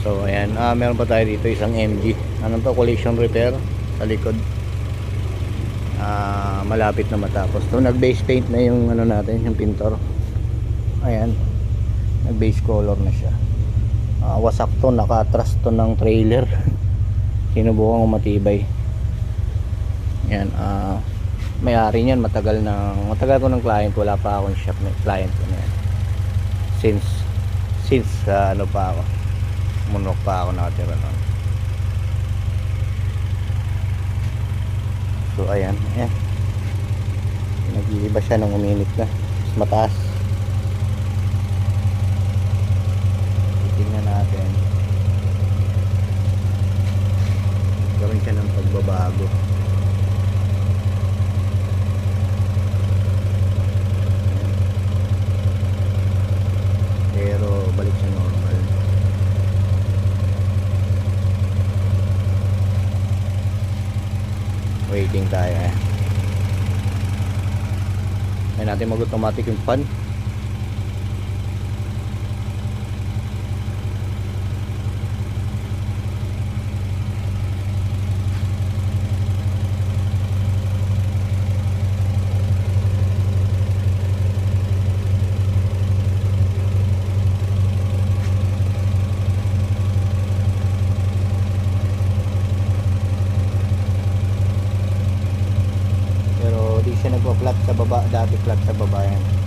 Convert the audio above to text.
So ayan, meron pa tayo dito isang MG. Anong to? Collision repair sa likod. Malapit na matapos to. Nag base paint na yung ano natin, yung pintor. Ayan, nag base color na siya. Wasak to, naka-atras to ng trailer. Sinubukan ko matibay. Ayan, may-ari niyan matagal ko ng client, wala pa akong shop na client ko na yan. Since ano pa ako, munok pa ako nakatira noon. So ayan, nag-iiba siya ng uminit na, mas mataas. Tingnan natin, gawin siya ng pagbabago. Pero balik siya normal. Waiting tayo Ay natin mag-automatic yung fan. Di siya nagpa-flat sa baba, dati flat sa baba yan.